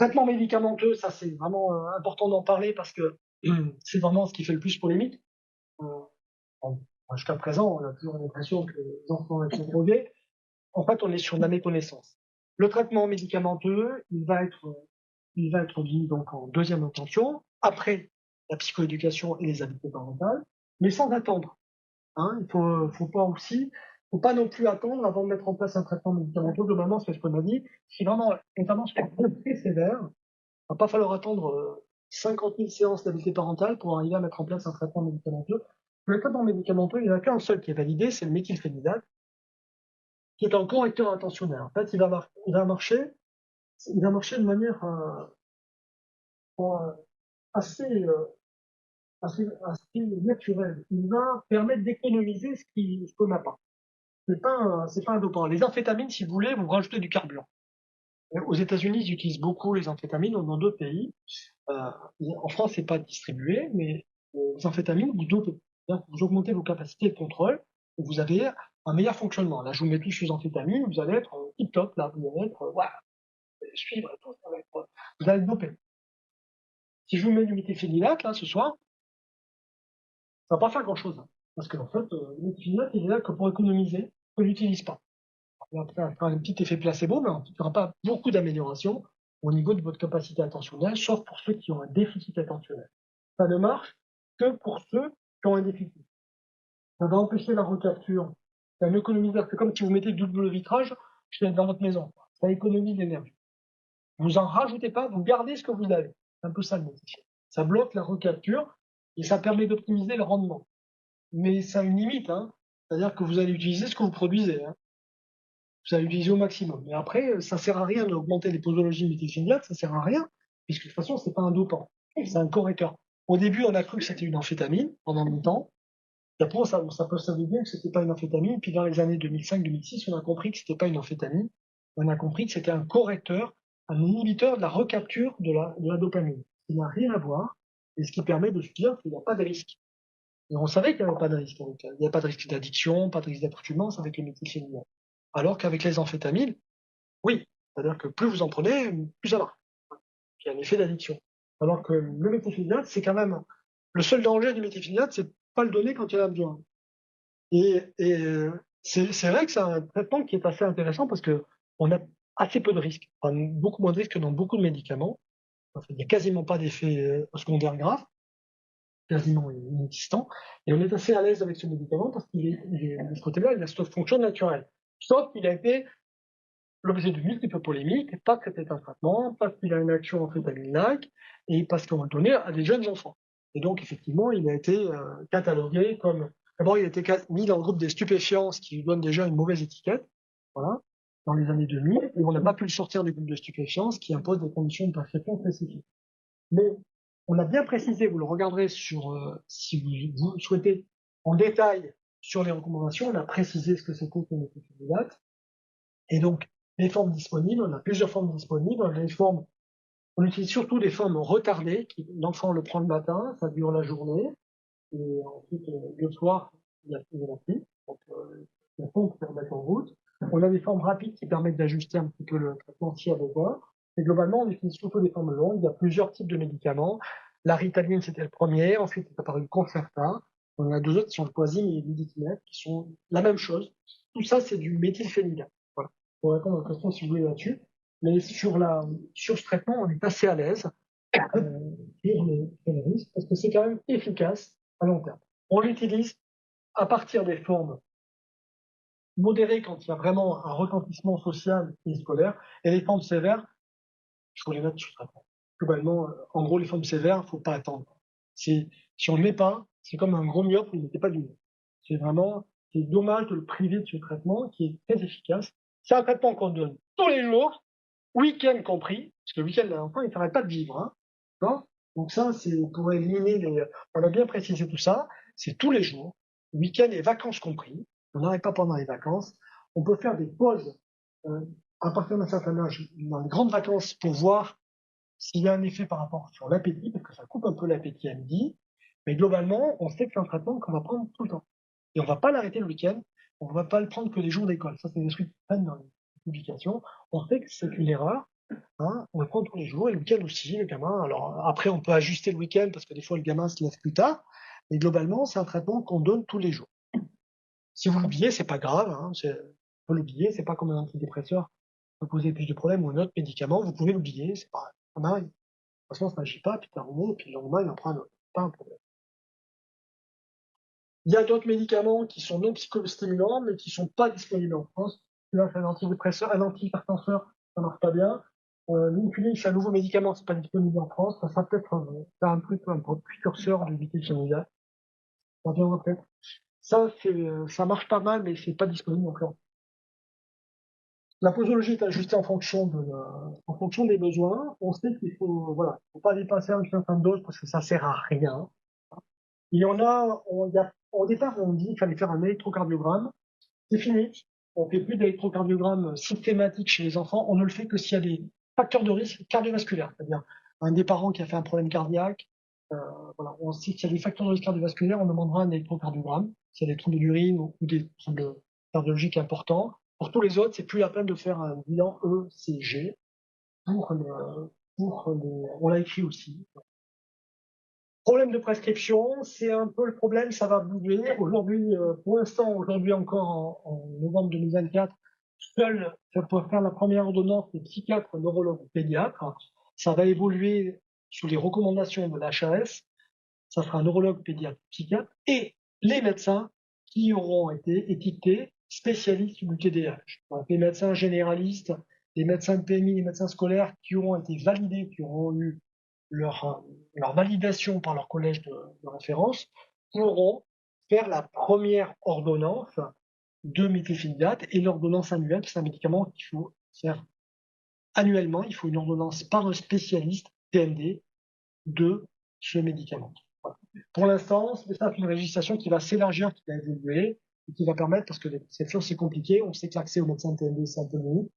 Traitement médicamenteux, ça c'est vraiment important d'en parler parce que c'est vraiment ce qui fait le plus polémique. Euh, Jusqu'à présent, on a toujours l'impression que les enfants sont drogués. En fait, on est sur de la méconnaissance. Le traitement médicamenteux, il va être mis donc en deuxième intention, après la psychoéducation et les habiletés parentales, mais sans attendre. Hein. Faut pas non plus attendre avant de mettre en place un traitement médicamenteux. Globalement, c'est ce qu'on a dit. Si vraiment l'intervention est très sévère, il va pas falloir attendre 50 000 séances d'habileté parentale pour arriver à mettre en place un traitement médicamenteux. Le traitement médicamenteux, il n'y en a qu'un seul qui est validé, c'est le méthylphénidate, qui est un correcteur intentionnel. En fait, il va marcher de manière euh, assez, assez naturelle. Il va permettre d'économiser ce qu'on n'a pas. C'est pas un dopant. Les amphétamines, si vous voulez, vous rajoutez du carburant. Aux États-Unis, ils utilisent beaucoup les amphétamines, ou dans d'autres pays. Euh, En France, c'est pas distribué, mais les amphétamines, vous dopez. C'est-à-dire que vous augmentez vos capacités de contrôle et vous avez un meilleur fonctionnement. Là, je vous mets tous sous amphétamines, vous allez être tip top, là, vous allez être, voilà, suivre tout, ça va être, vous allez être dopé. Si je vous mets du méthylphénilate, là, ce soir, ça va pas faire grand-chose. Hein, parce qu'en fait, le méthylphénilate, il est là que pour économiser, on l'utilise pas. Il va faire un petit effet placebo, mais il n'y aura pas beaucoup d'amélioration au niveau de votre capacité attentionnelle, sauf pour ceux qui ont un déficit attentionnel. Ça ne marche que pour ceux qui ont un déficit. Ça va empêcher la recapture. C'est un économiseur. C'est comme si vous mettez du double vitrage dans votre maison. Ça économise l'énergie. Vous en rajoutez pas, vous gardez ce que vous avez. C'est un peu ça le métier. Ça bloque la recapture et ça permet d'optimiser le rendement. Mais ça a une limite, hein. C'est-à-dire que vous allez utiliser ce que vous produisez, hein. Vous allez l'utiliser au maximum. Mais après, ça sert à rien d'augmenter les posologies méthylphénidates, ça sert à rien, puisque de toute façon, c'est pas un dopant. C'est un correcteur. Au début, on a cru que c'était une amphétamine pendant longtemps. Et après, ça peut s'avérer bien que c'était pas une amphétamine. Puis dans les années 2005-2006, on a compris que c'était pas une amphétamine. On a compris que c'était un correcteur, un inhibiteur de la recapture de la dopamine. Il n'a rien à voir. Et ce qui permet de se dire qu'il n'y a pas de risque. Et on savait qu'il n'y avait pas de risque. Il n'y a pas de risque d'addiction, pas de risque d'accoutumance avec les méthylphénidates. Alors qu'avec les amphétamines, oui. C'est-à-dire que plus vous en prenez, plus ça marche. Il y a un effet d'addiction. Alors que le méthylphénidate, c'est quand même le seul danger du méthylphénidate, c'est pas le donner quand il y en a besoin. Et c'est vrai que c'est un traitement qui est assez intéressant parce que on a assez peu de risques, enfin, beaucoup moins de risques que dans beaucoup de médicaments. Enfin, il n'y a quasiment pas d'effets secondaires graves, quasiment inexistants. Et on est assez à l'aise avec ce médicament parce de ce côté-là, il a cette fonction naturelle. Sauf qu'il a été l'objet de multiples polémiques, parce que c'est un traitement, parce qu'il a une action amphétamine-like, et parce qu'on le donnait à des jeunes enfants. Et donc, effectivement, il a été catalogué comme... D'abord, il a été mis dans le groupe des stupéfiants, ce qui lui donne déjà une mauvaise étiquette, voilà, dans les années 2000, et on n'a pas pu le sortir du groupe de stupéfiants, ce qui impose des conditions de prescription spécifiques. Mais on a bien précisé, vous le regarderez si vous souhaitez, en détail sur les recommandations, on a précisé ce que c'était que le méthylphénidate, et donc, les formes disponibles, on a plusieurs formes disponibles. On utilise surtout des formes retardées, l'enfant le prend le matin, ça dure la journée, et ensuite, le soir, il y a plus. Donc, la pompe peut remettre en route. On a des formes rapides qui permettent d'ajuster un petit peu le traitement s'il y a besoin. Et globalement, on utilise surtout des formes longues. Il y a plusieurs types de médicaments. La Ritaline, c'était le premier. Ensuite, est apparu le Concerta. On a deux autres qui sont le Quasime et l'Iditinib, qui sont la même chose. Tout ça, c'est du méthylphénidate. Voilà. Pour répondre à la question, si vous voulez, là-dessus. Mais sur ce traitement, on est assez à l'aise sur les risques parce que c'est quand même efficace à long terme. On l'utilise à partir des formes modérées quand il y a vraiment un retentissement social et scolaire, et les formes sévères, il faut les mettre sous traitement. Globalement, en gros, les formes sévères, il ne faut pas attendre. Si on ne le met pas, c'est comme un gros myope, vous ne mettez pas du nez. C'est dommage de le priver de ce traitement qui est très efficace. C'est un traitement qu'on donne tous les jours, week-end compris, parce que le week-end, l'enfant, il ne s'arrête pas de vivre, hein. D'accord. Donc ça, c'est pour éliminer on a bien précisé tout ça, c'est tous les jours, week-end et vacances compris. On n'arrête pas pendant les vacances. On peut faire des pauses euh, à partir d'un certain âge dans les grandes vacances pour voir s'il y a un effet par rapport sur l'appétit, parce que ça coupe un peu l'appétit à midi. Mais globalement, on sait que c'est un traitement qu'on va prendre tout le temps. Et on va pas l'arrêter le week-end, on va pas le prendre que les jours d'école. Ça, c'est des trucs qui prennent dans les publications. On sait que c'est une erreur, hein, on le prend tous les jours et le week-end aussi, le gamin. Alors après, on peut ajuster le week-end parce que des fois le gamin se lève plus tard, mais globalement, c'est un traitement qu'on donne tous les jours. Si vous l'oubliez, c'est pas grave, hein, on peut l'oublier, c'est pas comme un antidépresseur qui peut poser plus de problèmes ou un autre médicament, vous pouvez l'oublier, c'est pas mal. De toute façon, ça n'agit pas, puis terminé, et puis le lendemain, il en prend un autre. Pas un problème. Il y a d'autres médicaments qui sont non psychostimulants, mais qui sont pas disponibles en France. Là, c'est un antidépresseur, un antihypertenseur, ça marche pas bien. L'insuline, c'est un nouveau médicament, c'est pas disponible en France. Ça sera peut-être un truc, un précurseur de vitiligo. Ça viendra peut-être. Ça marche pas mal, mais c'est pas disponible encore. La posologie est ajustée en fonction des besoins. On sait qu'il faut, voilà, faut pas dépasser une certaine dose parce que ça sert à rien. Il y en a, au départ, on dit qu'il fallait faire un électrocardiogramme. C'est fini. On fait plus d'électrocardiogramme systématique chez les enfants. On ne le fait que s'il y a des facteurs de risque cardiovasculaires. C'est-à-dire un des parents qui a fait un problème cardiaque. Euh, voilà. On sait qu'il y a des facteurs de risque cardiovasculaires. On demandera un électrocardiogramme. S'il y a des troubles d'urine ou des troubles cardiologiques importants. Pour tous les autres, c'est plus la peine de faire un bilan ECG pour on l'a écrit aussi. Problème de prescription, c'est un peu le problème, ça va bouger. Aujourd'hui, pour l'instant, aujourd'hui encore en novembre 2024, seul ça peut faire la première ordonnance les psychiatres, neurologues, pédiatres. Ça va évoluer sous les recommandations de l'HAS. Ça sera un neurologue, pédiatre, psychiatre et les médecins qui auront été étiquetés spécialistes du TDAH. Donc, les médecins généralistes, les médecins de PMI, les médecins scolaires qui auront été validés, qui auront eu leur validation par leur collège de référence, pourront faire la première ordonnance de méthylphénidate et l'ordonnance annuelle, c'est un médicament qu'il faut faire annuellement. Il faut une ordonnance par un spécialiste TMD de ce médicament. Voilà. Pour l'instant, c'est ça une législation qui va s'élargir, qui va évoluer et qui va permettre, parce que cette chose c'est compliqué, on sait que l'accès aux médecins TMD c'est un peu mieux,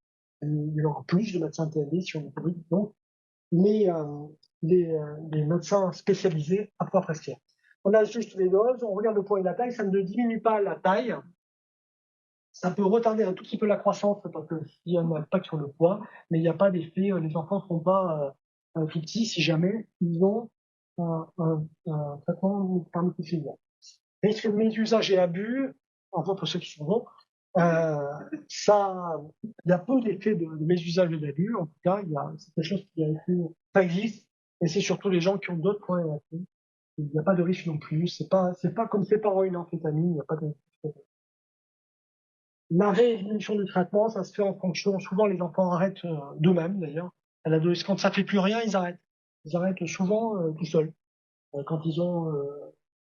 il y aura plus de médecins TMD si on est public, donc les, euh, les médecins spécialisés à pouvoir prescrire. On ajuste les doses, on regarde le poids et la taille, ça ne diminue pas la taille, ça peut retarder un tout petit peu la croissance parce qu'il y a un impact sur le poids, mais il n'y a pas d'effet, les enfants ne seront pas tout petits si jamais ils ont un traitement par méthylphénidate. Risque de mésusage et abus, enfin pour ceux qui sont bons, euh, ça, il y a peu d'effets de mésusage et d'abus. En tout cas, c'est quelque chose qui a été, ça existe, et c'est surtout les gens qui ont d'autres problèmes. Il n'y a pas de risque non plus. C'est pas comme séparer une amphétamine. Il n'y a pas de risque. La réévolution du traitement, ça se fait en fonction. Souvent, les enfants arrêtent d'eux-mêmes, d'ailleurs. À l'adolescence, quand ça fait plus rien, ils arrêtent. Ils arrêtent souvent tout seuls. Quand ils ont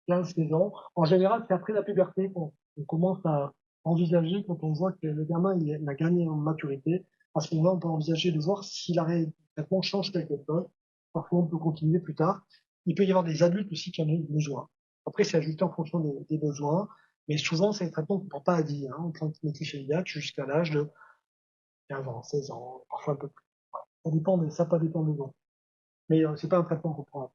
15-16 ans. En général, c'est après la puberté qu'on commence à envisager, quand on voit que le gamin il a gagné en maturité. À ce moment-là, on peut envisager de voir si l'arrêt du traitement change quelque chose. Parfois, on peut continuer plus tard. Il peut y avoir des adultes aussi qui en ont besoin. Après, c'est ajusté en fonction des besoins. Mais souvent, c'est un traitement qu'on ne prend pas à vie. Hein. On prend le méthylphénidate jusqu'à l'âge de 15 ans, 16 ans, parfois un peu plus. Ça dépend, mais ça pas dépend des gens. Mais c'est pas un traitement qu'on prend.